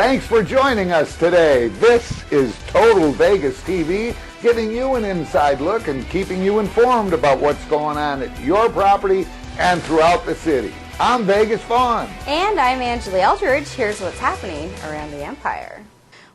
Thanks for joining us today. This is Total Vegas TV, giving you an inside look and keeping you informed about what's going on at your property and throughout the city. I'm Vegas Vaughn. And I'm Angela Eldridge. Here's what's happening around the Empire.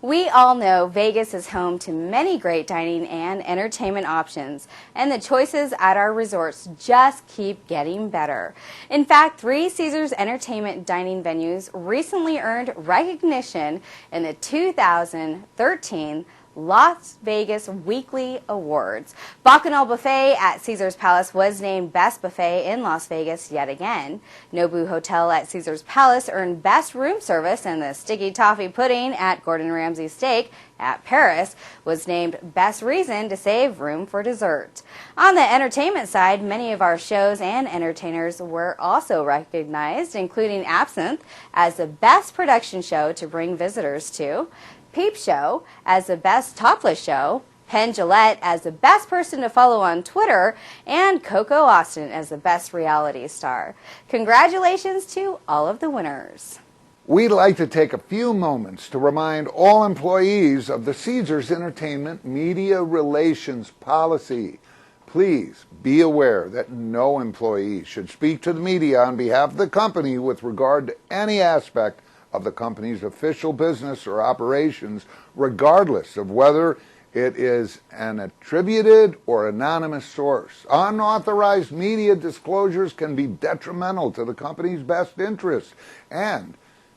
We all know Vegas is home to many great dining and entertainment options, and the choices at our resorts just keep getting better. In fact, 3 Caesars Entertainment dining venues recently earned recognition in the 2013 Las Vegas Weekly Awards. Bacchanal Buffet at Caesars Palace was named Best Buffet in Las Vegas yet again. Nobu Hotel at Caesars Palace earned Best Room Service, and the Sticky Toffee Pudding at Gordon Ramsay Steak at Paris was named Best Reason to Save Room for Dessert. On the entertainment side, many of our shows and entertainers were also recognized, including Absinthe as the best production show to bring visitors to, Peep Show as the best topless show, Penn Jillette as the best person to follow on Twitter, and Coco Austin as the best reality star. Congratulations to all of the winners. We'd like to take a few moments to remind all employees of the Caesars Entertainment Media Relations Policy. Please be aware that no employee should speak to the media on behalf of the company with regard to any aspect of the company's official business or operations, regardless of whether it is an attributed or anonymous source. Unauthorized media disclosures can be detrimental to the company's best interest, and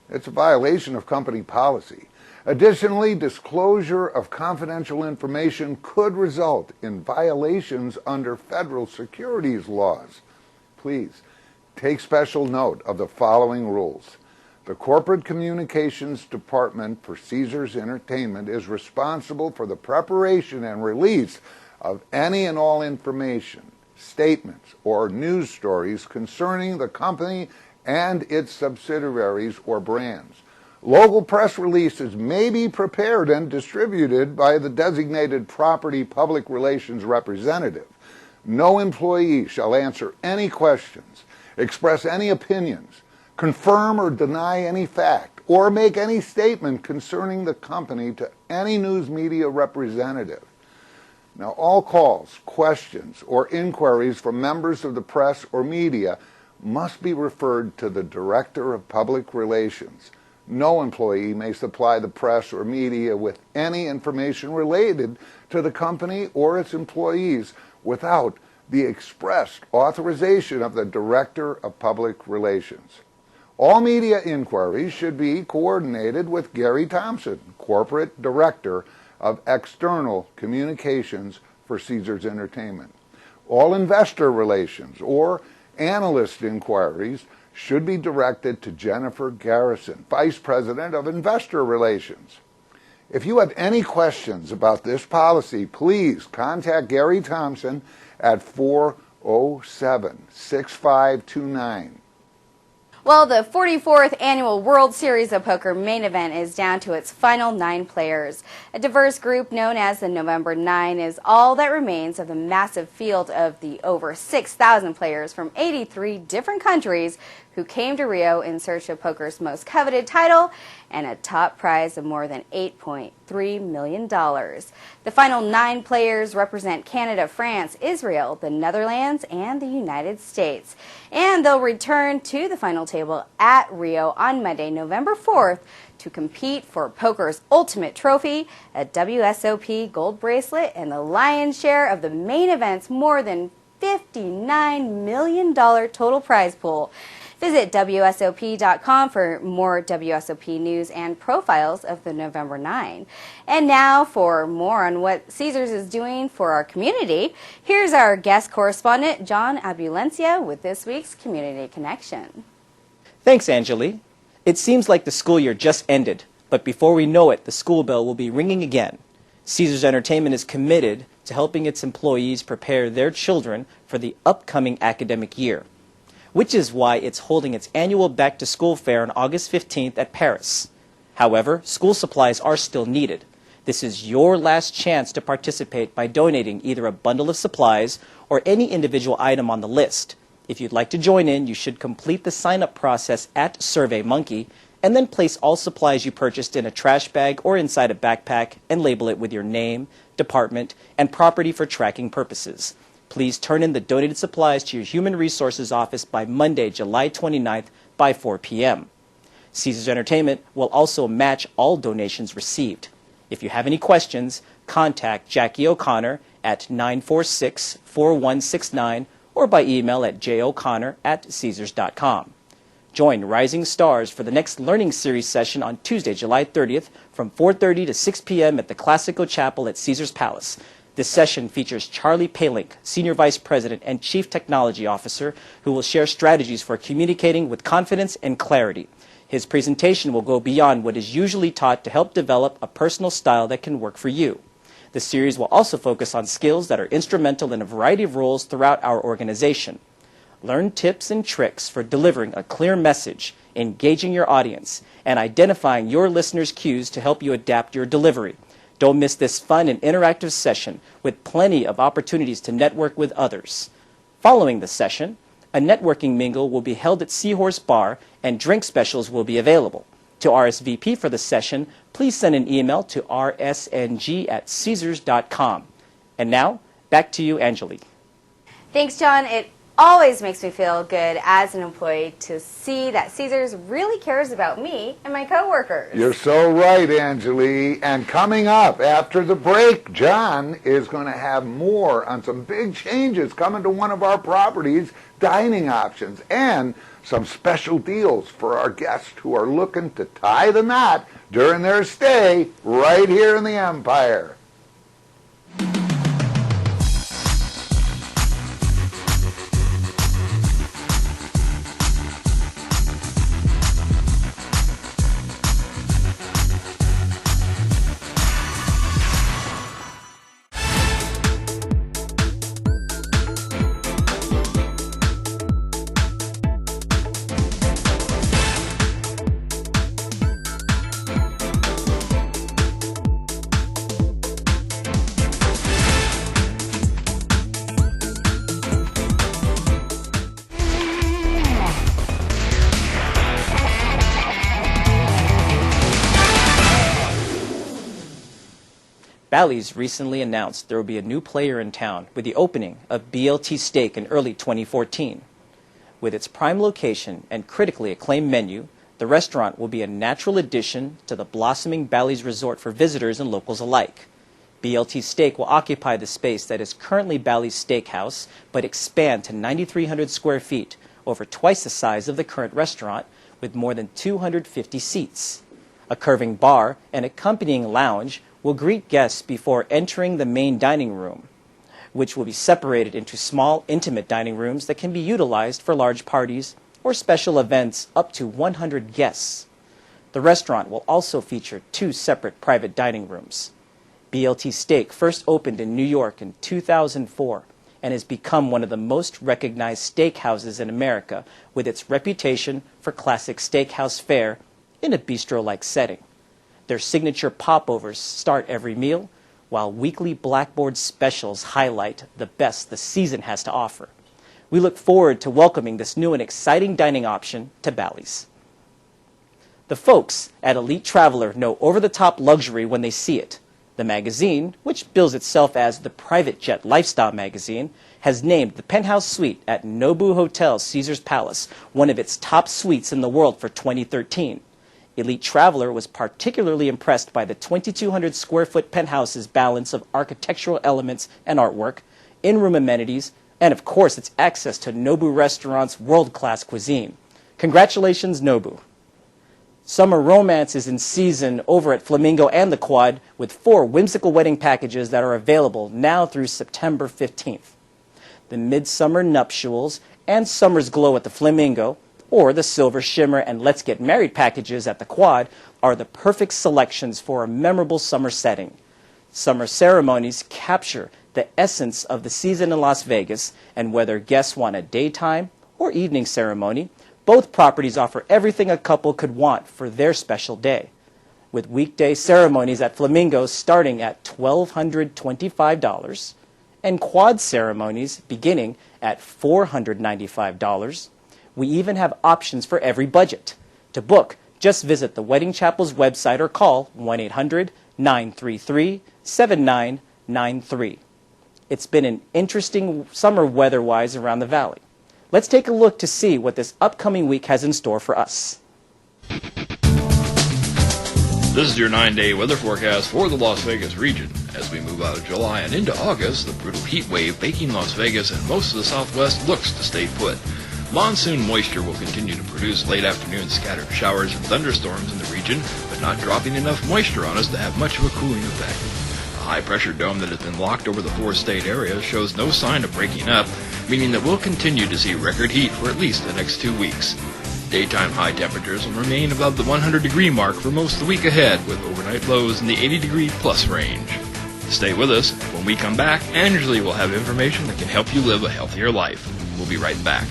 it's a violation of company policy. Additionally, disclosure of confidential information could result in violations under federal securities laws. Please take special note of the following rules. The Corporate Communications Department for Caesars Entertainment is responsible for the preparation and release of any and all information, statements, or news stories concerning the company and its subsidiaries or brands. Local press releases may be prepared and distributed by the designated property public relations representative. No employee shall answer any questions, express any opinions, confirm or deny any fact, or make any statement concerning the company to any news media representative. Now, all calls, questions, or inquiries from members of the press or media must be referred to the Director of Public Relations. No employee may supply the press or media with any information related to the company or its employees without the expressed authorization of the Director of Public Relations. All media inquiries should be coordinated with Gary Thompson, Corporate Director of External Communications for Caesars Entertainment. All investor relations or analyst inquiries should be directed to Jennifer Garrison, Vice President of Investor Relations. If you have any questions about this policy, contact Gary Thompson at 407-6529. Well, the 44th Annual World Series of Poker main event is down to its final 9 players. A diverse group known as the November 9 is all that remains of the massive field of the over 6,000 players from 83 different countries who came to Rio in search of poker's most coveted title and a top prize of more than $8.3 million. The final 9 players represent Canada, France, Israel, the Netherlands, and the United States. And they'll return to the final table at Rio on Monday, November 4th, to compete for poker's ultimate trophy, a WSOP gold bracelet, and the lion's share of the main event's more than $59 million total prize pool. Visit WSOP.com for more WSOP news and profiles of the November 9. And now for more on what Caesars is doing for our community, here's our guest correspondent, John Abulencia, with this week's Community Connection. Thanks, Angeli. It seems like the school year just ended, but before we know it, the school bell will be ringing again. Caesars Entertainment is committed to helping its employees prepare their children for the upcoming academic year, which is why it's holding its annual back-to-school fair on August 15th at Paris. However, school supplies are still needed. This is your last chance to participate by donating either a bundle of supplies or any individual item on the list. If you'd like to join in, you should complete the sign-up process at SurveyMonkey and then place all supplies you purchased in a trash bag or inside a backpack and label it with your name, department, and property for tracking purposes. Please turn in the donated supplies to your Human Resources office by Monday, July 29th by 4 p.m. Caesars Entertainment will also match all donations received. If you have any questions, contact Jackie O'Connor at 946-4169 or by email at joconnor@caesars.com. Join Rising Stars for the next Learning Series session on Tuesday, July 30th from 4:30 to 6 p.m. at the Classical Chapel at Caesars Palace. This session features Charlie Palink, Senior Vice President and Chief Technology Officer, who will share strategies for communicating with confidence and clarity. His presentation will go beyond what is usually taught to help develop a personal style that can work for you. The series will also focus on skills that are instrumental in a variety of roles throughout our organization. Learn tips and tricks for delivering a clear message, engaging your audience, and identifying your listeners' cues to help you adapt your delivery. Don't miss this fun and interactive session with plenty of opportunities to network with others. Following the session, a networking mingle will be held at Seahorse Bar and drink specials will be available. To RSVP for the session, please send an email to rsng@caesars.com. And now, back to you, Angelique. Thanks, John. It always makes me feel good as an employee to see that Caesars really cares about me and my coworkers. You're so right, Angelique. And coming up after the break, John is going to have more on some big changes coming to one of our properties, dining options, and some special deals for our guests who are looking to tie the knot during their stay right here in the Empire. Bally's recently announced there will be a new player in town with the opening of BLT Steak in early 2014. With its prime location and critically acclaimed menu, the restaurant will be a natural addition to the blossoming Bally's Resort for visitors and locals alike. BLT Steak will occupy the space that is currently Bally's Steakhouse, but expand to 9,300 square feet, over twice the size of the current restaurant, with more than 250 seats. A curving bar and accompanying lounge will greet guests before entering the main dining room, which will be separated into small, intimate dining rooms that can be utilized for large parties or special events up to 100 guests. The restaurant will also feature 2 separate private dining rooms. BLT Steak first opened in New York in 2004 and has become one of the most recognized steakhouses in America, with its reputation for classic steakhouse fare in a bistro-like setting. Their signature popovers start every meal, while weekly Blackboard specials highlight the best the season has to offer. We look forward to welcoming this new and exciting dining option to Bally's. The folks at Elite Traveler know over-the-top luxury when they see it. The magazine, which bills itself as the Private Jet Lifestyle magazine, has named the penthouse suite at Nobu Hotel Caesars Palace one of its top suites in the world for 2013. Elite Traveler was particularly impressed by the 2,200 square foot penthouse's balance of architectural elements and artwork, in-room amenities, and of course its access to Nobu Restaurant's world-class cuisine. Congratulations, Nobu. Summer romance is in season over at Flamingo and the Quad, with 4 whimsical wedding packages that are available now through September 15th. The Midsummer Nuptials and Summer's Glow at the Flamingo, or the Silver Shimmer and Let's Get Married packages at the Quad, are the perfect selections for a memorable summer setting. Summer ceremonies capture the essence of the season in Las Vegas, and whether guests want a daytime or evening ceremony, both properties offer everything a couple could want for their special day. With weekday ceremonies at Flamingo starting at $1,225 and quad ceremonies beginning at $495, we even have options for every budget. To book, Just visit the Wedding Chapel's website or call 1-800-933-7993. It's been an interesting summer weather-wise around the valley. Let's take a look to see what this upcoming week has in store for us. This is your 9-day weather forecast for the Las Vegas region. As we move out of July and into August, the brutal heat wave baking Las Vegas and most of the Southwest looks to stay put. Monsoon moisture will continue to produce late afternoon scattered showers and thunderstorms in the region, but not dropping enough moisture on us to have much of a cooling effect. A high-pressure dome that has been locked over the 4-state area shows no sign of breaking up, meaning that we'll continue to see record heat for at least the next 2 weeks. Daytime high temperatures will remain above the 100-degree mark for most of the week ahead, with overnight lows in the 80-degree plus range. Stay with us. When we come back, Angela will have information that can help you live a healthier life. We'll be right back.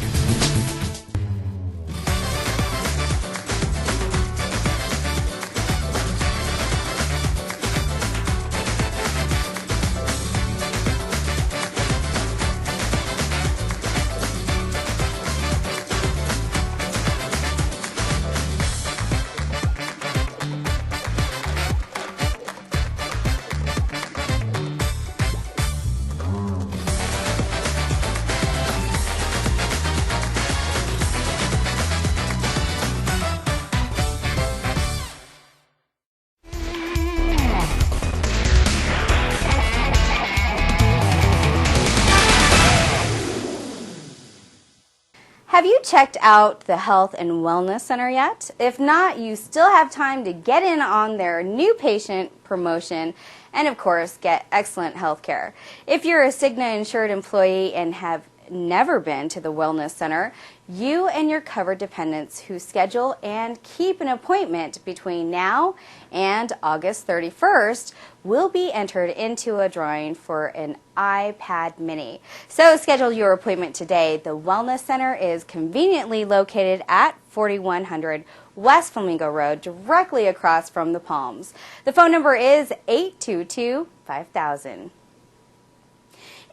Have you checked out the Health and Wellness Center yet? If not, you still have time to get in on their new patient promotion and, of course, get excellent health care. If you're a Cigna insured employee and have never been to the Wellness Center, you and your covered dependents who schedule and keep an appointment between now and August 31st will be entered into a drawing for an iPad mini. So schedule your appointment today. The Wellness Center is conveniently located at 4100 West Flamingo Road, directly across from the Palms. The phone number is 822-5000.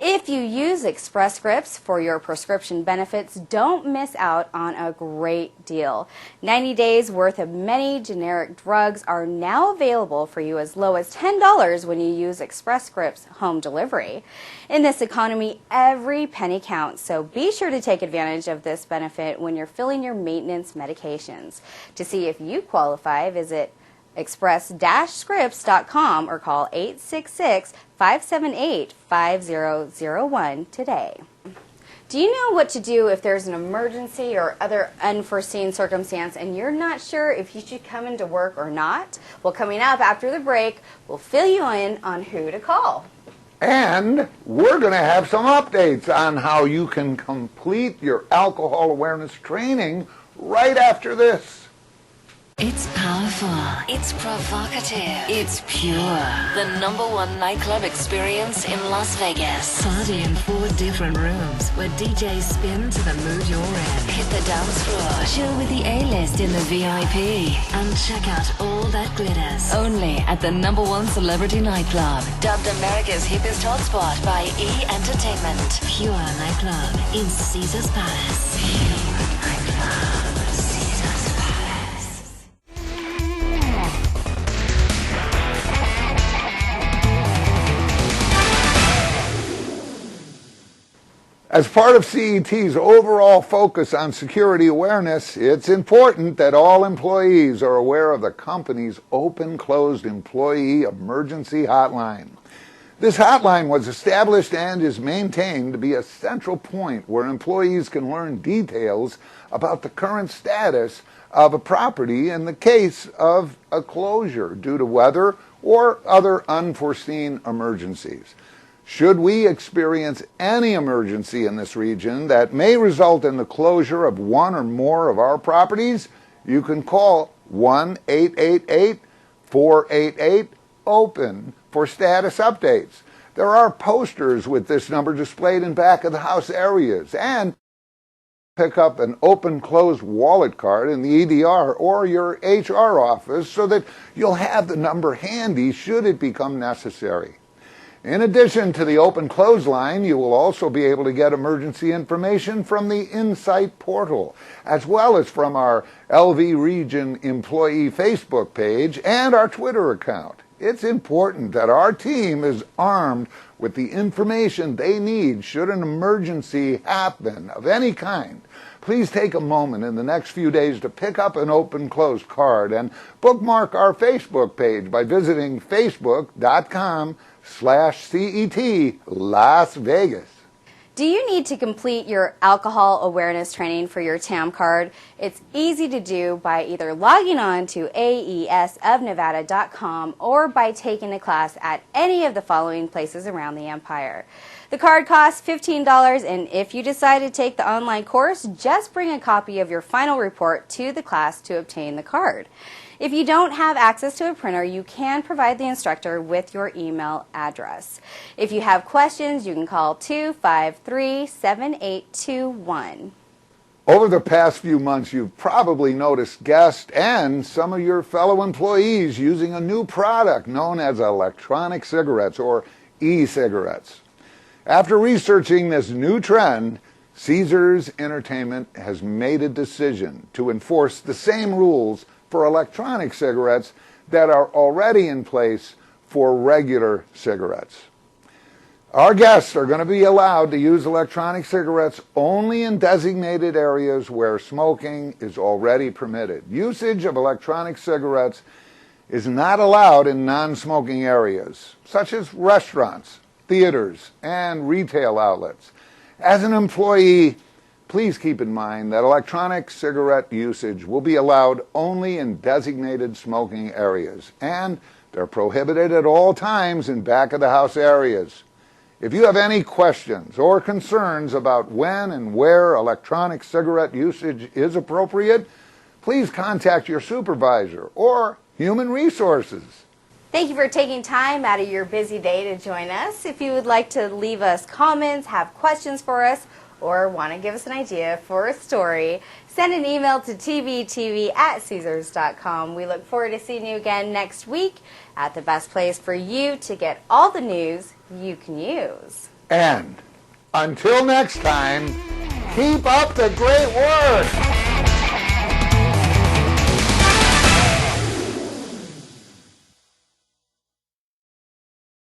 If you use Express Scripts for your prescription benefits, don't miss out on a great deal. 90 days worth of many generic drugs are now available for you as low as $10 when you use Express Scripts home delivery. In this economy, every penny counts, so be sure to take advantage of this benefit when you're filling your maintenance medications. To see if you qualify, visit express-scripts.com or call 866-578-5001 today. Do you know what to do if there's an emergency or other unforeseen circumstance and you're not sure if you should come into work or not? Well, coming up after the break, we'll fill you in on who to call. And we're going to have some updates on how you can complete your alcohol awareness training right after this. It's powerful. It's provocative. It's pure. The #1 nightclub experience in Las Vegas. Party in 4 different rooms where DJs spin to the mood you're in. Hit the dance floor. Chill with the A-list in the VIP. And check out all that glitters. Only at the #1 celebrity nightclub. Dubbed America's hippest hotspot by E! Entertainment. Pure nightclub in Caesars Palace. Pure nightclub. Caesars Palace. As part of CET's overall focus on security awareness, it's important that all employees are aware of the company's open-closed employee emergency hotline. This hotline was established and is maintained to be a central point where employees can learn details about the current status of a property in the case of a closure due to weather or other unforeseen emergencies. Should we experience any emergency in this region that may result in the closure of one or more of our properties, you can call 1-888-488-OPEN for status updates. There are posters with this number displayed in back of the house areas, and pick up an open-closed wallet card in the EDR or your HR office so that you'll have the number handy should it become necessary. In addition to the open close line, you will also be able to get emergency information from the Insight portal, as well as from our LV Region employee Facebook page and our Twitter account. It's important that our team is armed with the information they need should an emergency happen of any kind. Please take a moment in the next few days to pick up an open close card and bookmark our Facebook page by visiting facebook.com/CET Las Vegas. Do you need to complete your alcohol awareness training for your TAM card? It's easy to do by either logging on to aesofnevada.com or by taking a class at any of the following places around the Empire. The card costs $15, and if you decide to take the online course, just bring a copy of your final report to the class to obtain the card. If you don't have access to a printer, you can provide the instructor with your email address. If you have questions, you can call 253-7821. Over the past few months, you've probably noticed guests and some of your fellow employees using a new product known as electronic cigarettes or e-cigarettes. After researching this new trend, Caesars Entertainment has made a decision to enforce the same rules for electronic cigarettes that are already in place for regular cigarettes. Our guests are going to be allowed to use electronic cigarettes only in designated areas where smoking is already permitted. Usage of electronic cigarettes is not allowed in non-smoking areas, such as restaurants, theaters, and retail outlets. As an employee, please keep in mind that electronic cigarette usage will be allowed only in designated smoking areas, and they're prohibited at all times in back-of-the-house areas. If you have any questions or concerns about when and where electronic cigarette usage is appropriate, please contact your supervisor or Human Resources. Thank you for taking time out of your busy day to join us. If you would like to leave us comments, have questions for us, or want to give us an idea for a story, send an email to tvtv@caesars.com. We look forward to seeing you again next week at the best place for you to get all the news you can use. And until next time, keep up the great work!